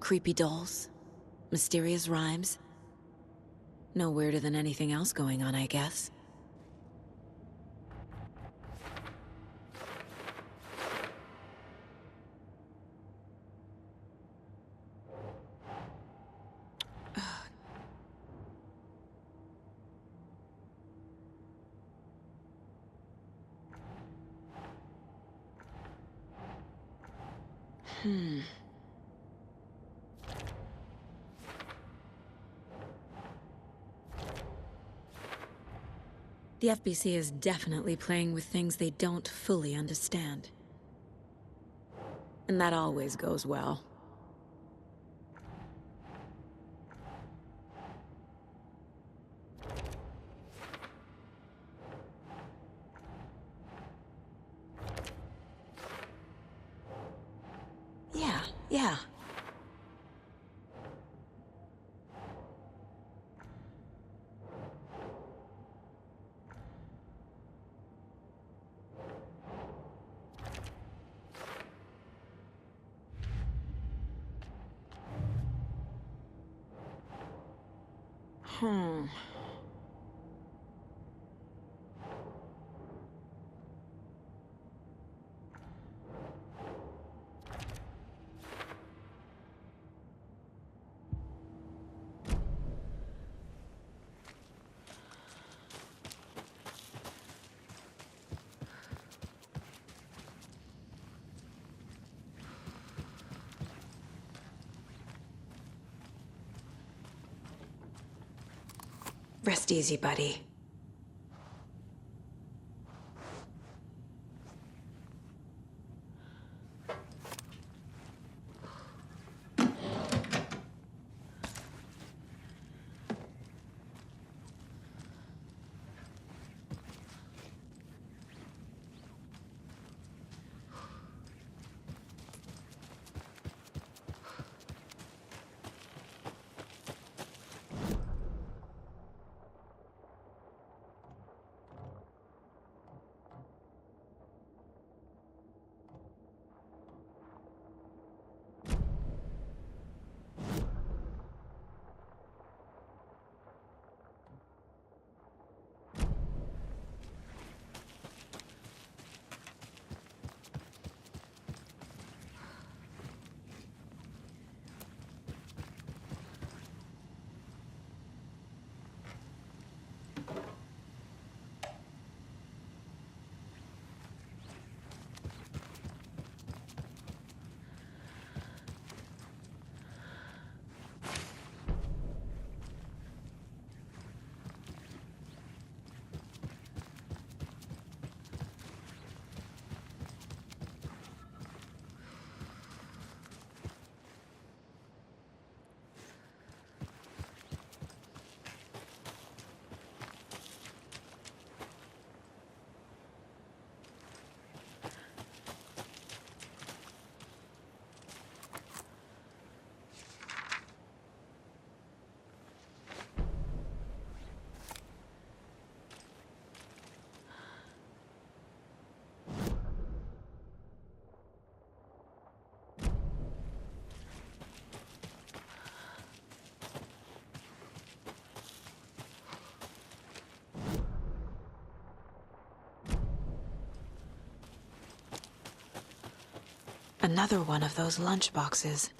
Creepy dolls, mysterious rhymes. No weirder than anything else going on, I guess. The FBC is definitely playing with things they don't fully understand. And that always goes well. Yeah. Hmm. Rest easy, buddy. Another one of those lunchboxes.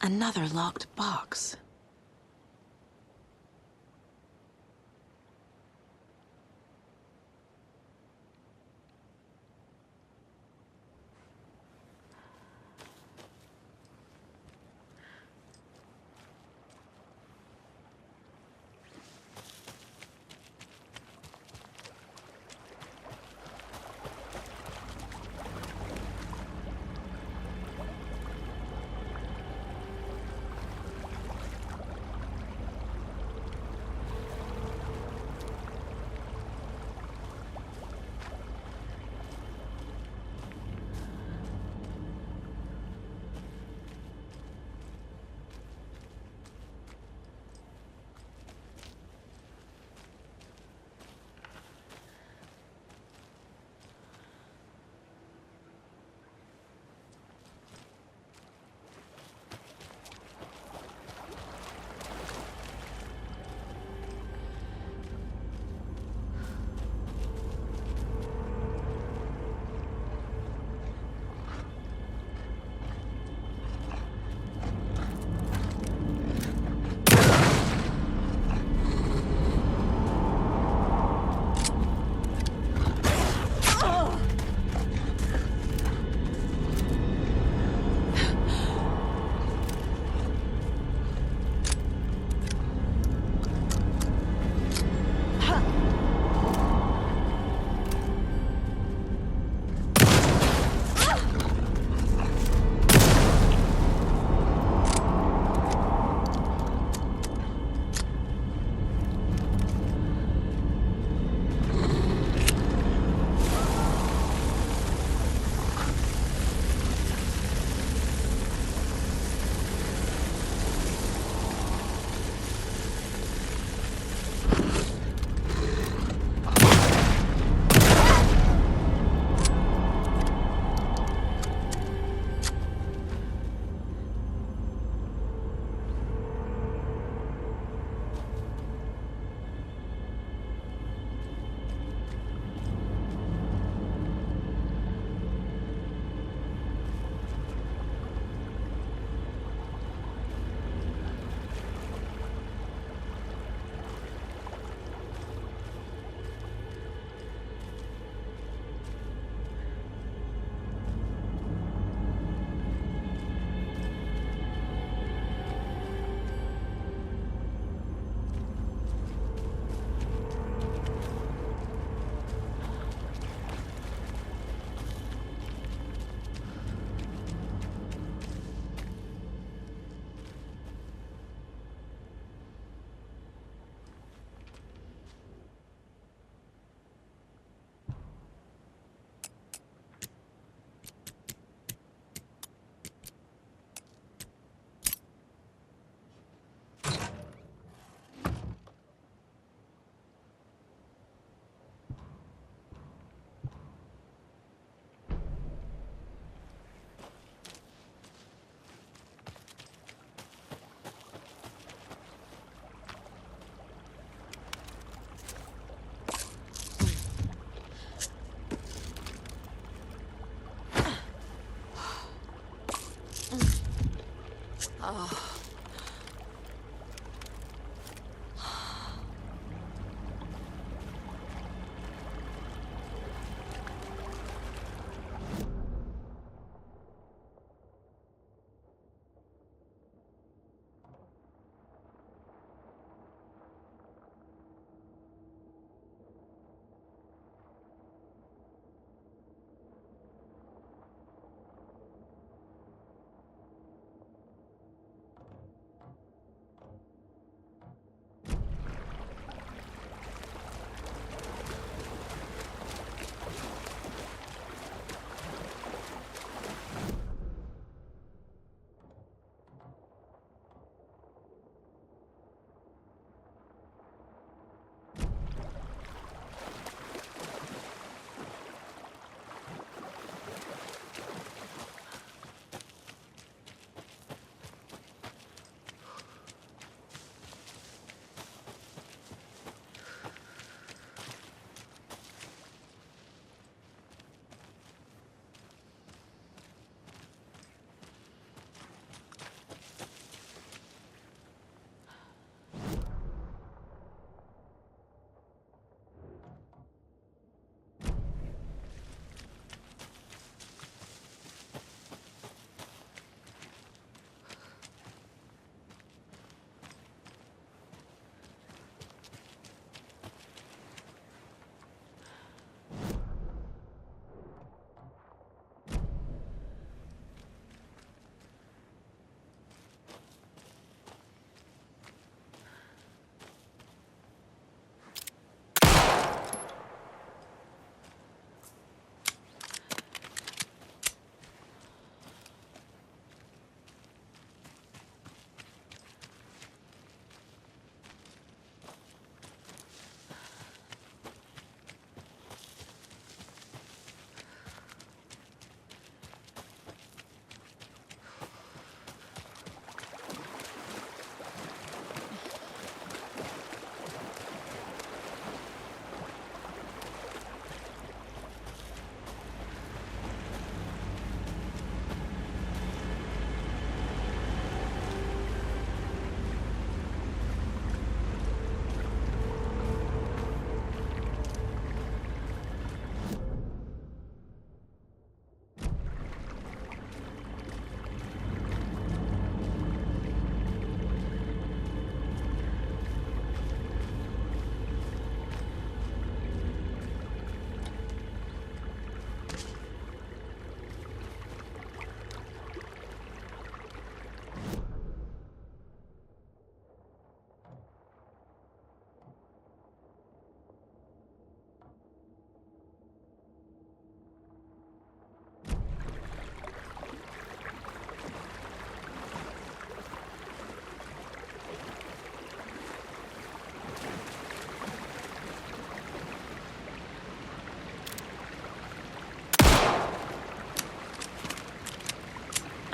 Another locked box.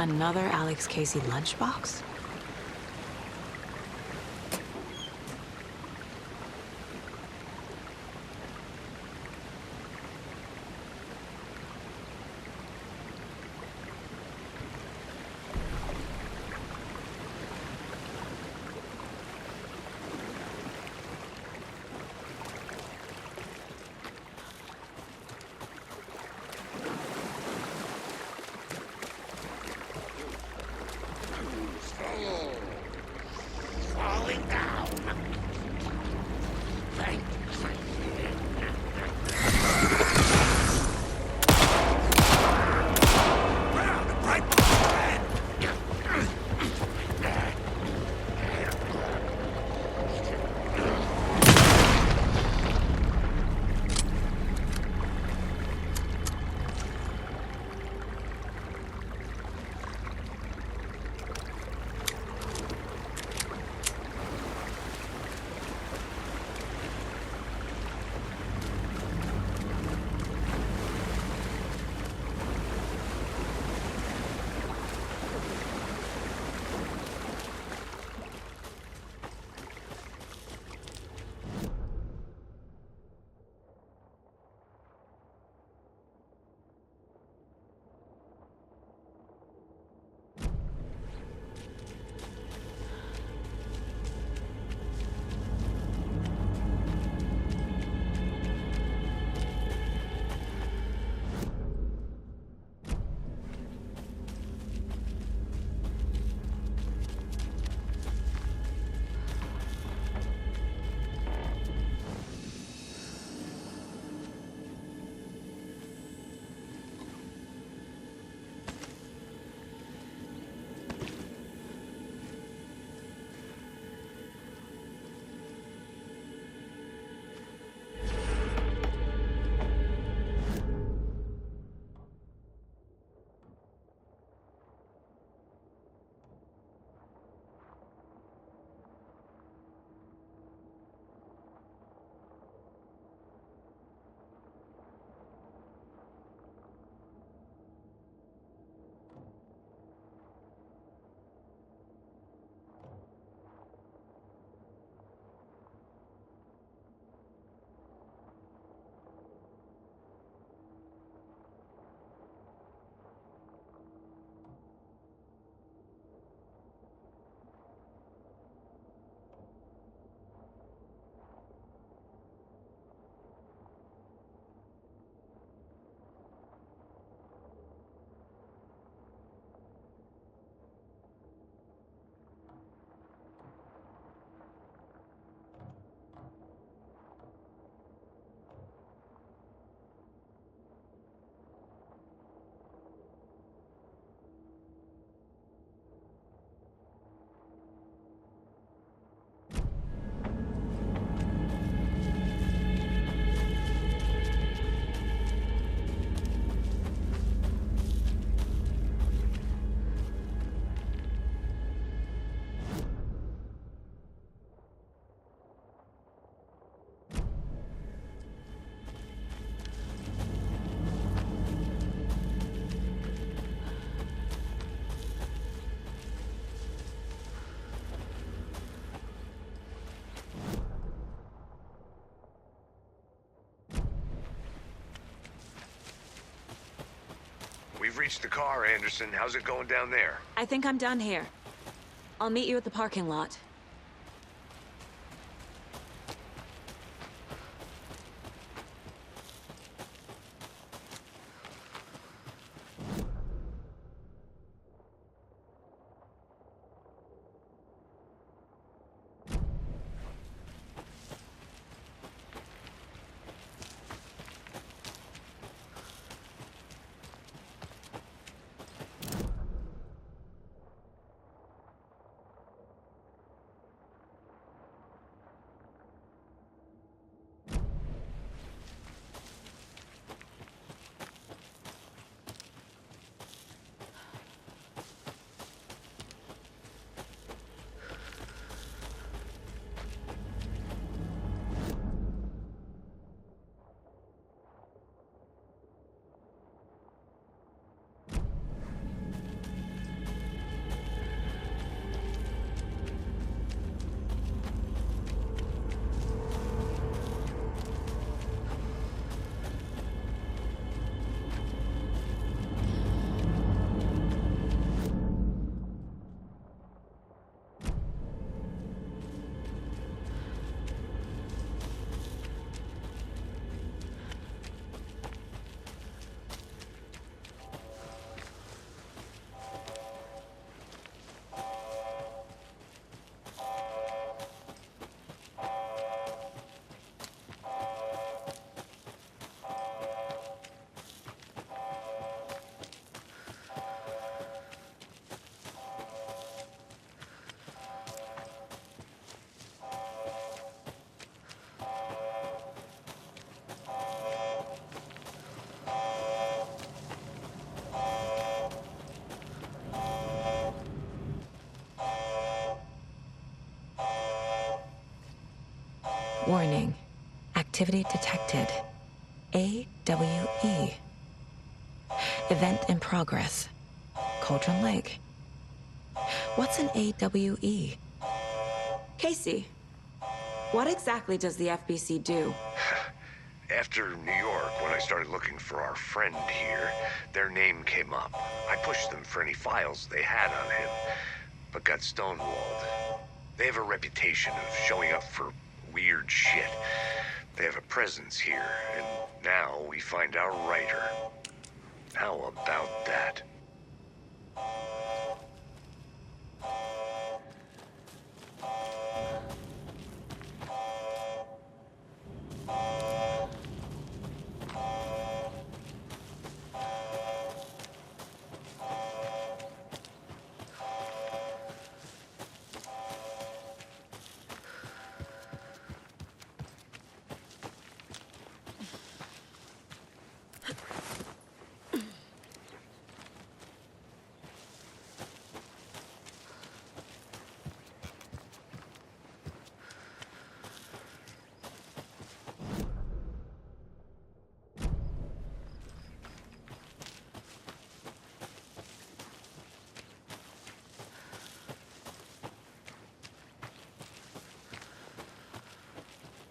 Another Alex Casey lunchbox? Falling down. Thank you. Right behind. We've reached the car, Anderson. How's it going down there? I think I'm done here. I'll meet you at the parking lot. Warning. Activity detected. AWE. Event in progress. Cauldron Lake. What's an AWE? Casey, what exactly does the FBC do? After New York, when I started looking for our friend here, their name came up. I pushed them for any files they had on him, but got stonewalled. They have a reputation of showing up for weird shit. They have a presence here, and now we find our writer. How about that?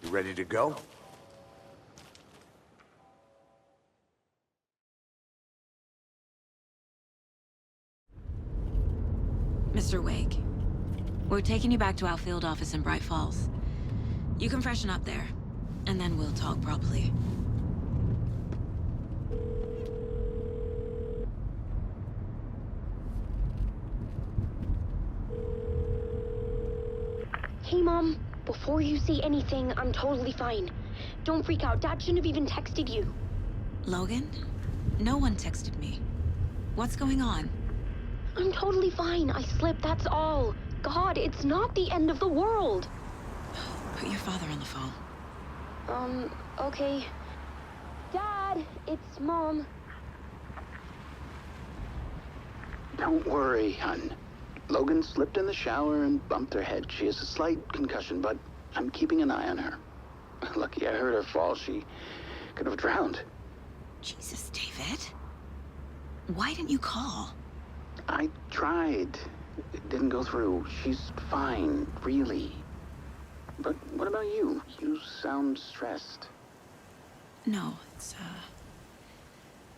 You ready to go? Mr. Wake, we're taking you back to our field office in Bright Falls. You can freshen up there, and then we'll talk properly. Hey, Mom. Before you say anything, I'm totally fine. Don't freak out. Dad shouldn't have even texted you. Logan? No one texted me. What's going on? I'm totally fine. I slipped, that's all. God, it's not the end of the world. Put your father on the phone. Okay. Dad, it's Mom. Don't worry, hon. Logan slipped in the shower and bumped her head. She has a slight concussion, but I'm keeping an eye on her. Lucky I heard her fall. She could have drowned. Jesus, David. Why didn't you call? I tried. It didn't go through. She's fine, really. But what about you? You sound stressed. No, it's,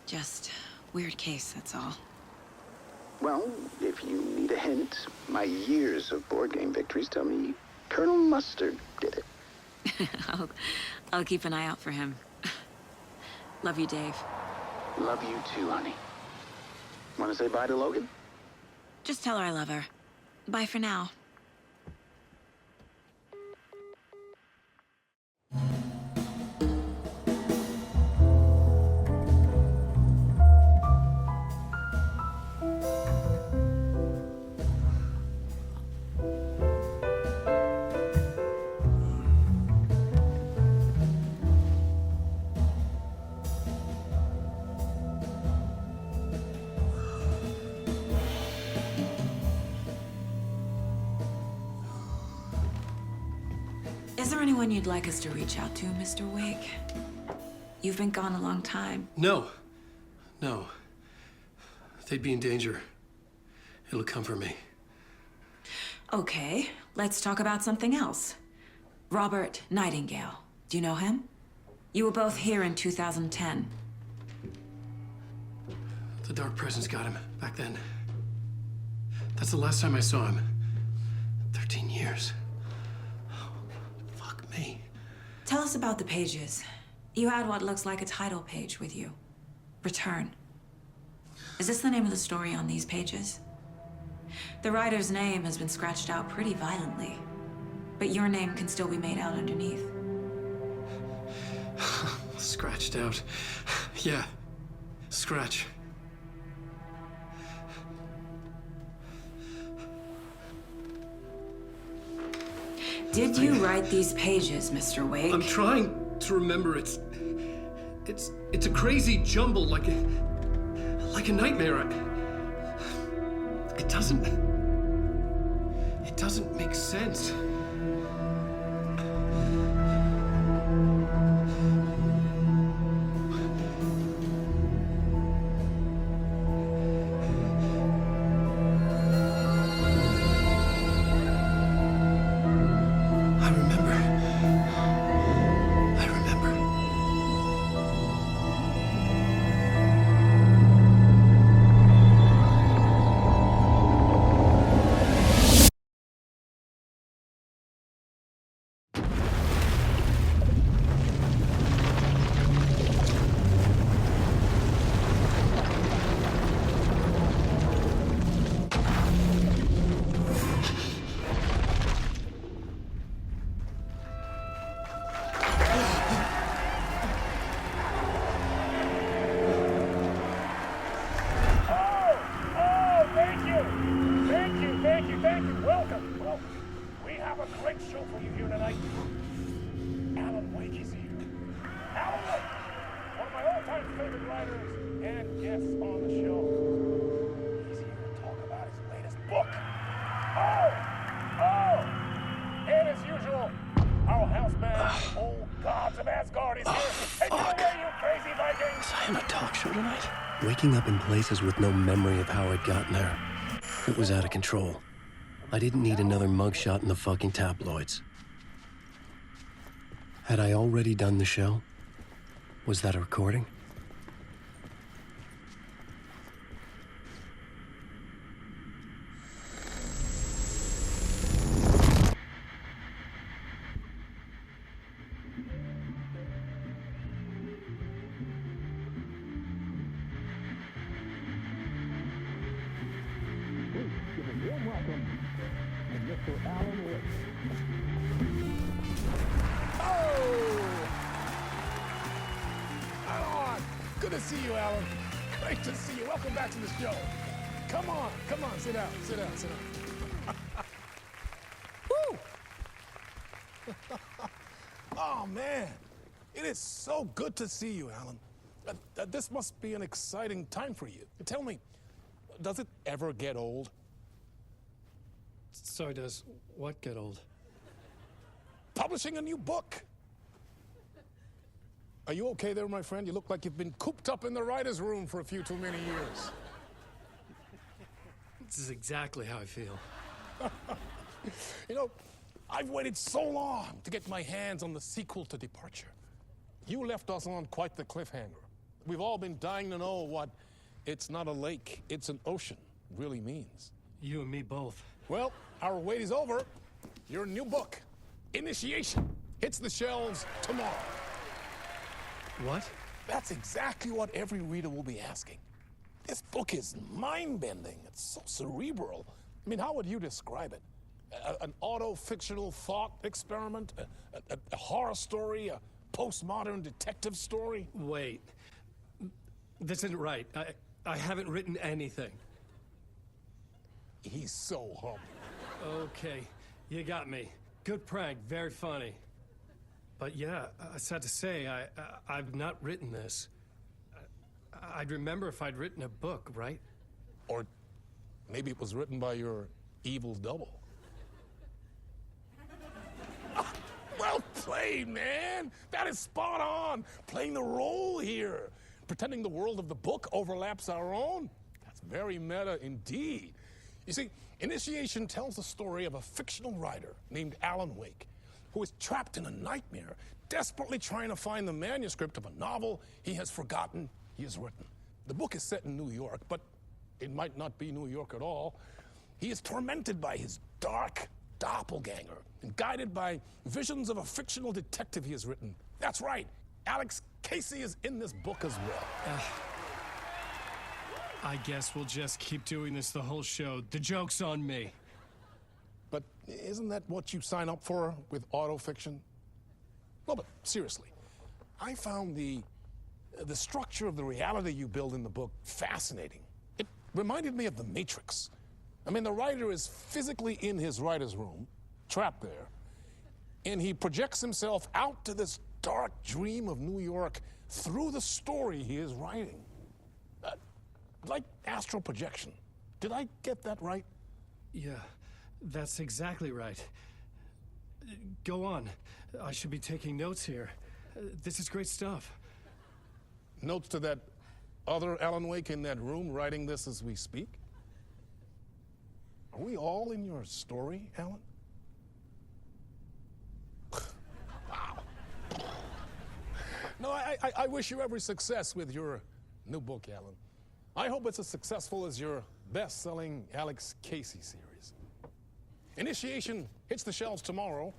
just weird case, that's all. Well, if you need a hint, my years of board game victories tell me Colonel Mustard did it. I'll keep an eye out for him. Love you, Dave. Love you too, honey. Want to say bye to Logan? Just tell her I love her. Bye for now. Is there anyone you'd like us to reach out to, Mr. Wake? You've been gone a long time. No. They'd be in danger. It'll come for me. Okay, let's talk about something else. Robert Nightingale. Do you know him? You were both here in 2010. The Dark Presence got him back then. That's the last time I saw him. 13 years. Fuck me. Tell us about the pages. You had what looks like a title page with you. Return. Is this the name of the story on these pages? The writer's name has been scratched out pretty violently, but your name can still be made out underneath. Scratched out. Yeah. Scratch. Did you write these pages, Mr. Wake? I'm trying to remember. It's a crazy jumble, like a nightmare. It doesn't make sense. am a talk show tonight. Waking up in places with no memory of how I'd gotten there. It was out of control. I didn't need another mugshot in the fucking tabloids. Had I already done the show? Was that a recording? Good to see you, Alan. Great to see you. Welcome back to the show. Come on, sit down. Woo! Oh, man. It is so good to see you, Alan. This must be an exciting time for you. Tell me, does it ever get old? Sorry, does what get old? Publishing a new book. Are you okay there, my friend? You look like you've been cooped up in the writer's room for a few too many years. This is exactly how I feel. You know, I've waited so long to get my hands on the sequel to Departure. You left us on quite the cliffhanger. We've all been dying to know what "it's not a lake, it's an ocean" really means. You and me both. Well, our wait is over. Your new book, Initiation, hits the shelves tomorrow. What? That's exactly what every reader will be asking. This book is mind-bending. It's so cerebral. I mean, how would you describe it? An auto-fictional thought experiment? A horror story? A postmodern detective story? Wait. This isn't right. I haven't written anything. He's so humble. Okay, you got me. Good prank, very funny. But yeah, sad to say, I've not written this. I'd remember if I'd written a book, right? Or maybe it was written by your evil double. Well played, man! That is spot on! Playing the role here. Pretending the world of the book overlaps our own. That's very meta indeed. You see, Initiation tells the story of a fictional writer named Alan Wake, who is trapped in a nightmare, desperately trying to find the manuscript of a novel he has forgotten he has written. The book is set in New York, but it might not be New York at all. He is tormented by his dark doppelganger and guided by visions of a fictional detective he has written. That's right, Alex Casey is in this book as well. I guess we'll just keep doing this the whole show. The joke's on me. But isn't that what you sign up for with autofiction? No, but seriously, I found the structure of the reality you build in the book fascinating. It reminded me of The Matrix. I mean, the writer is physically in his writer's room, trapped there, and he projects himself out to this dark dream of New York through the story he is writing. Like astral projection. Did I get that right? Yeah, that's exactly right. Go on. I should be taking notes here. This is great stuff. Notes to that other Alan Wake in that room writing this as we speak? Are we all in your story, Alan? Wow. No, I wish you every success with your new book, Alan. I hope it's as successful as your best-selling Alex Casey series. Initiation hits the shelves tomorrow.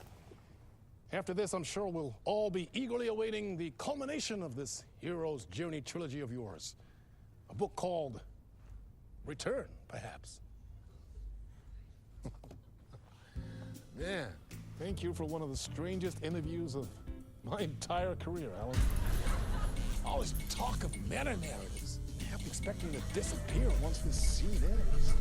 After this, I'm sure we'll all be eagerly awaiting the culmination of this hero's journey trilogy of yours. A book called Return, perhaps. Yeah, thank you for one of the strangest interviews of my entire career, Alan. All this talk of meta-narratives. I have to expect me to disappear once this scene ends.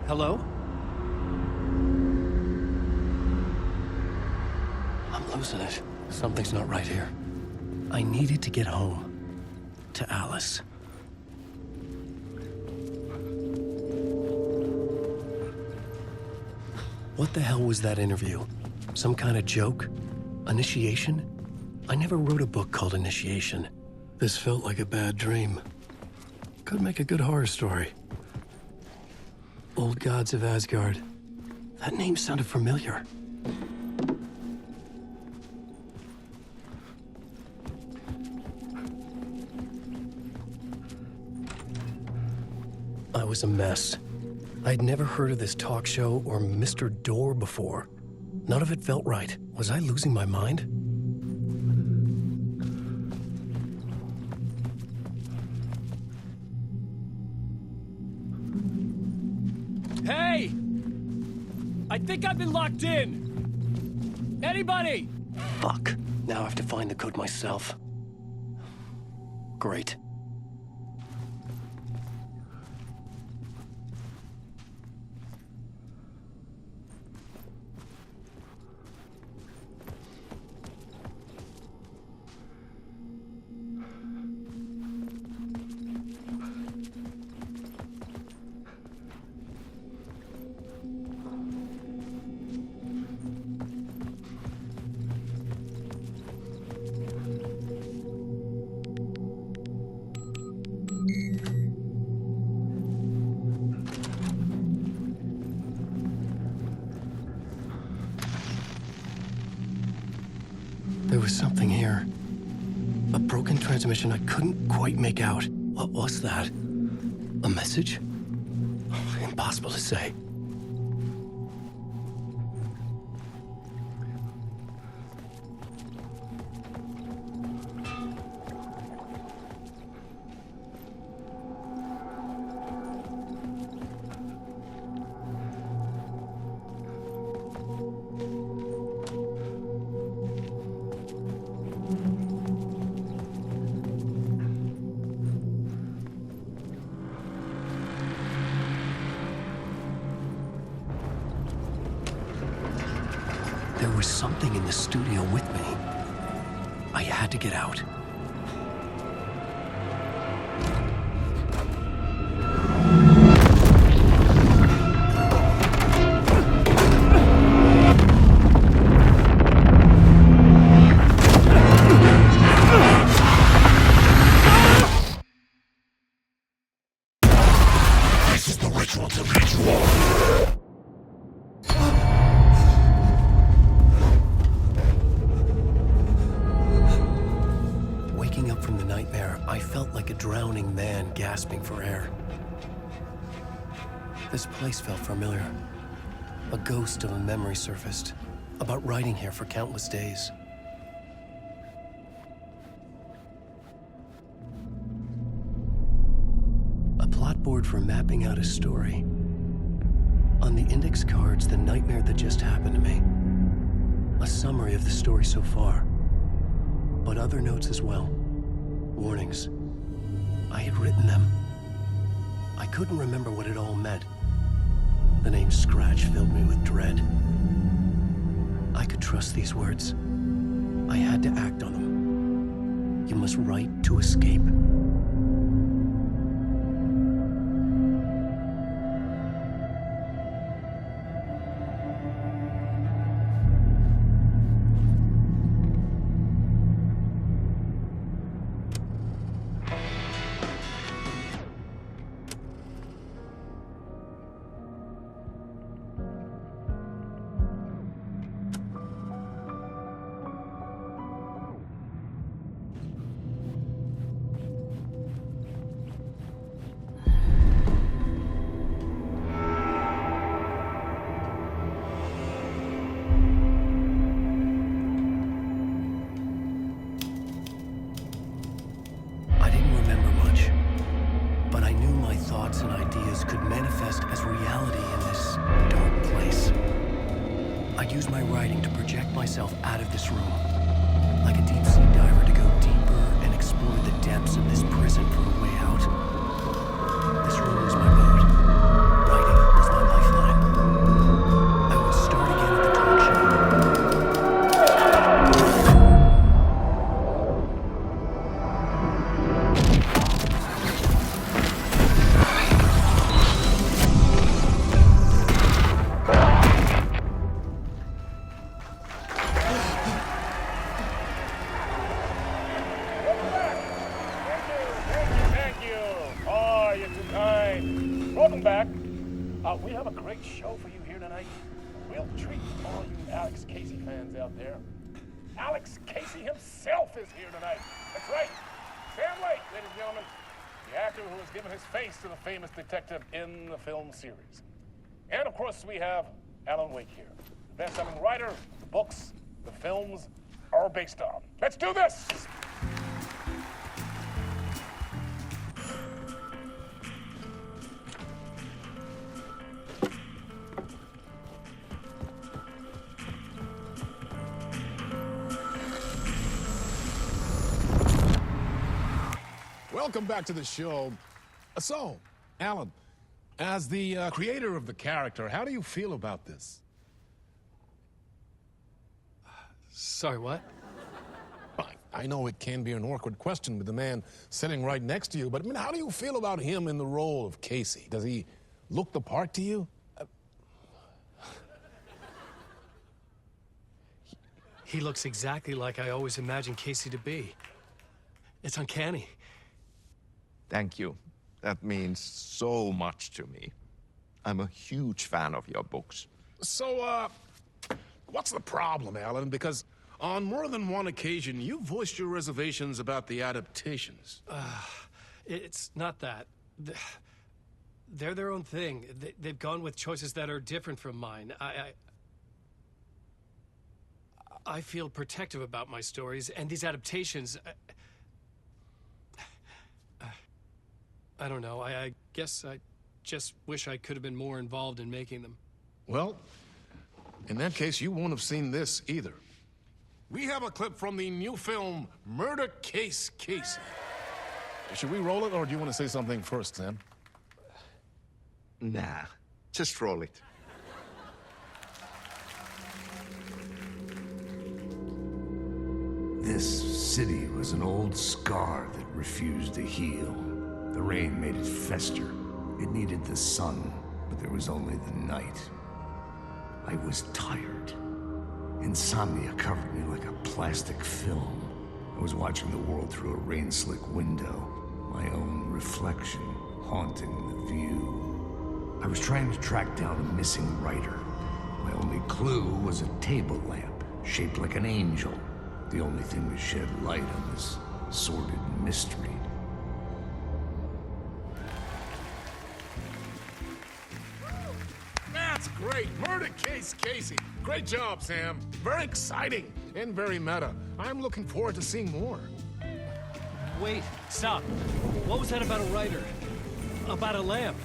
Hello? I'm losing it. Something's not right here. I needed to get home. To Alice. What the hell was that interview? Some kind of joke? Initiation? I never wrote a book called Initiation. This felt like a bad dream. Could make a good horror story. Old Gods of Asgard. That name sounded familiar. I was a mess. I'd never heard of this talk show or Mr. Door before. None of it felt right. Was I losing my mind? Hey! I think I've been locked in! Anybody? Fuck. Now I have to find the code myself. Great. There was something here. A broken transmission I couldn't quite make out. What was that? A message? Impossible to say. There was something in the studio with me. I had to get out. This is the ritual to ritual. Waking up from the nightmare, I felt like a drowning man gasping for air. This place felt familiar. A ghost of a memory surfaced, about writing here for countless days. A plot board for mapping out a story. On the index cards, the nightmare that just happened to me. A summary of the story so far. But other notes as well. Warnings. I had written them. I couldn't remember what it all meant. The name Scratch filled me with dread. I could trust these words. I had to act on them. You must write to escape. Thoughts and ideas could manifest as reality in this dark place. I'd use my writing to project myself out of this room, like a deep-sea diver to go deeper and explore the depths of this prison for a way out. This room was my boat. Writing was my lifeline. I would start again at the talk show. welcome back. We have a great show for you here tonight. A real treat for all you Alex Casey fans out there. Alex Casey himself is here tonight. That's right. Sam Lake, ladies and gentlemen. The actor who has given his face to the famous detective in the film series. And of course, we have Alan Wake here. The best-selling writer, the books, the films are based on. Let's do this! Welcome back to the show. So, Alan, as the creator of the character, how do you feel about this? Sorry, what? I know it can be an awkward question with the man sitting right next to you, but I mean, how do you feel about him in the role of Casey? Does he look the part to you? He looks exactly like I always imagined Casey to be. It's uncanny. Thank you. That means so much to me. I'm a huge fan of your books. So, what's the problem, Alan? Because on more than one occasion, you voiced your reservations about the adaptations. It's not that. They're their own thing. They've gone with choices that are different from mine. I feel protective about my stories, and these adaptations... I don't know. I guess I just wish I could have been more involved in making them. Well, in that case, you won't have seen this either. We have a clip from the new film, Murder Case Casey. Should we roll it, or do you want to say something first, Sam? Nah, just roll it. This city was an old scar that refused to heal. The rain made it fester. It needed the sun, but there was only the night. I was tired. Insomnia covered me like a plastic film. I was watching the world through a rain-slick window, my own reflection haunting the view. I was trying to track down a missing writer. My only clue was a table lamp, shaped like an angel. The only thing to shed light on this sordid mystery. That's great! Murder Case Casey! Great job, Sam. Very exciting and very meta. I'm looking forward to seeing more. Wait, stop. What was that about a writer? About a lamp?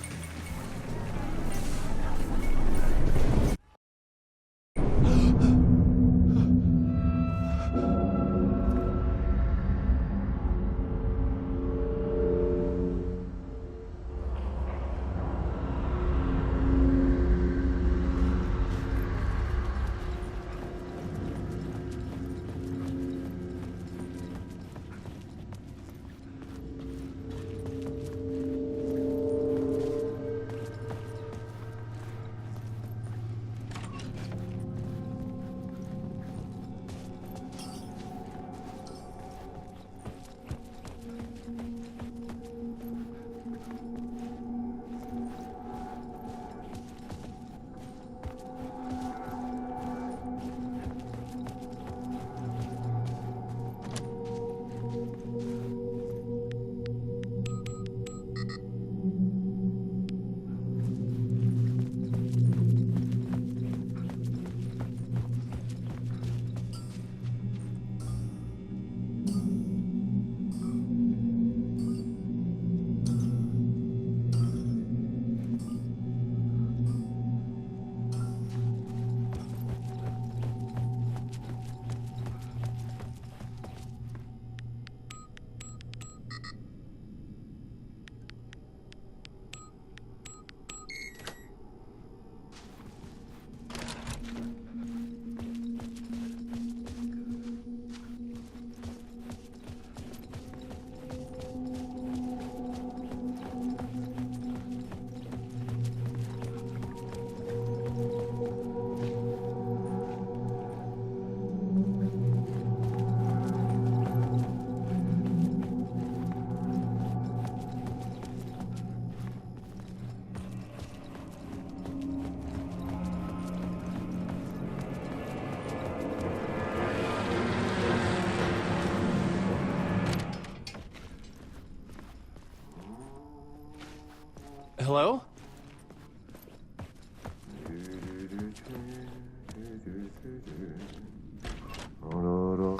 Hello?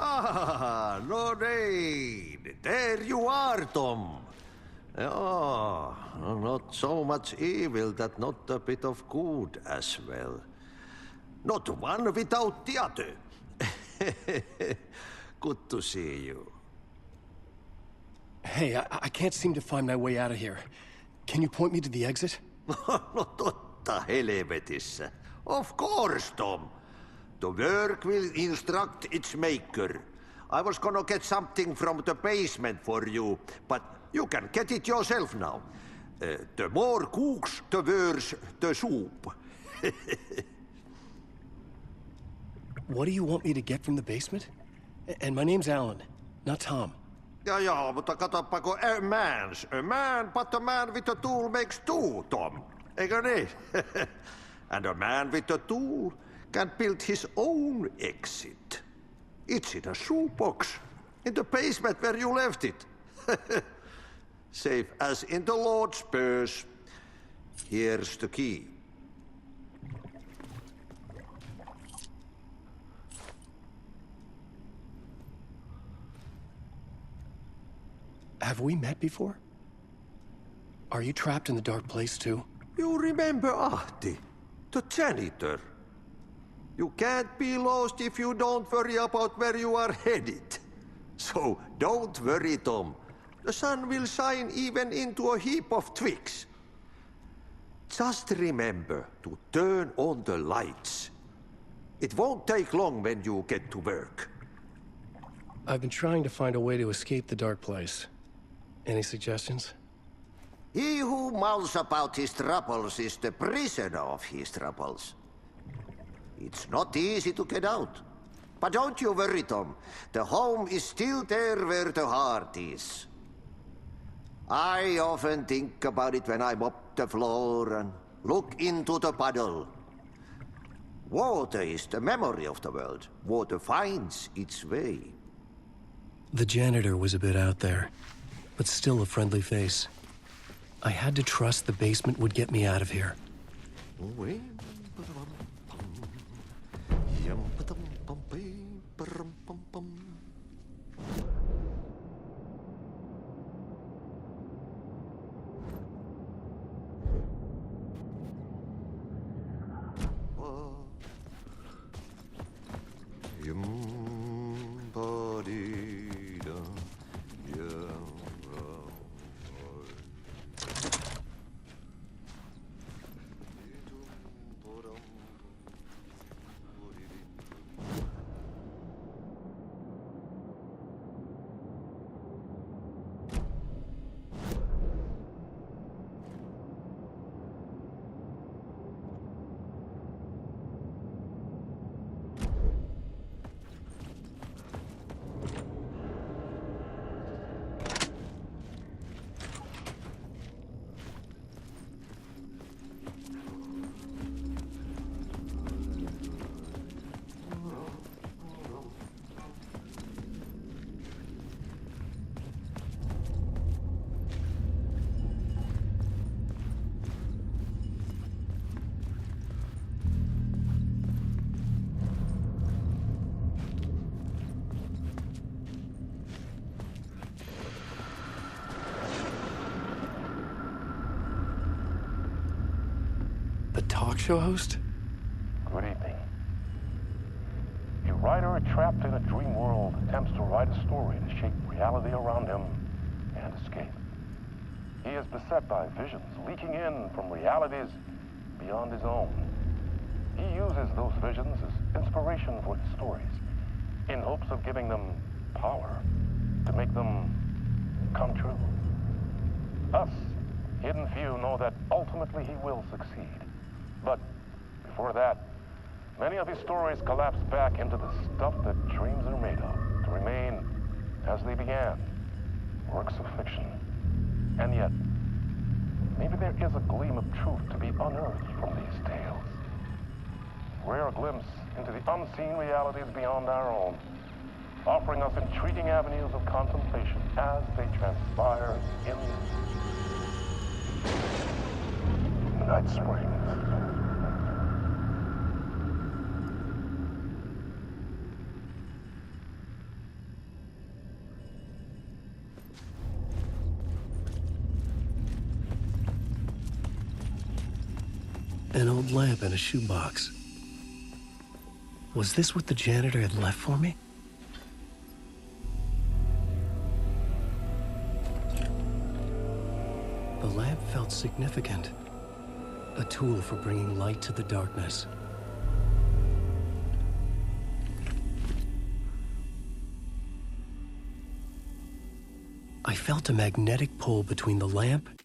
Ah, Lorraine! There you are, Tom. Oh, not so much evil that not a bit of good as well. Not one without the other. Good to see you. Hey, I can't seem to find my way out of here. Can you point me to the exit? No totta helvetissä. Of course, Tom. The work will instruct its maker. I was gonna get something from the basement for you, but you can get it yourself now. The more cooks, the worse the soup. What do you want me to get from the basement? And my name's Alan, not Tom. Ja, mutta katoppa kun a man, but a man with a tool makes two, Tom. Eikö niin? And a man with a tool can build his own exit. It's in a shoebox, in the basement where you left it. Safe as in the Lord's purse. Here's the key. Have we met before? Are you trapped in the dark place too? You remember Ahti, the janitor. You can't be lost if you don't worry about where you are headed. So don't worry, Tom. The sun will shine even into a heap of twigs. Just remember to turn on the lights. It won't take long when you get to work. I've been trying to find a way to escape the dark place. Any suggestions? He who mouths about his troubles is the prisoner of his troubles. It's not easy to get out. But don't you worry, Tom. The home is still there where the heart is. I often think about it when I mop the floor and look into the puddle. Water is the memory of the world. Water finds its way. The janitor was a bit out there, but still a friendly face. I had to trust the basement would get me out of here. The talk show host? Good evening. A writer trapped in a dream world attempts to write a story to shape reality around him and escape. He is beset by visions leaking in from realities beyond his own. He uses those visions as inspiration for his stories, in hopes of giving them power to make them come true. Us, hidden few, know that ultimately he will succeed. But before that, many of his stories collapse back into the stuff that dreams are made of, to remain as they began, works of fiction. And yet, maybe there is a gleam of truth to be unearthed from these tales. Rare glimpse into the unseen realities beyond our own, offering us intriguing avenues of contemplation as they transpire in Starlight Springs. An old lamp in a shoebox. Was this what the janitor had left for me? The lamp felt significant. A tool for bringing light to the darkness. I felt a magnetic pull between the lamp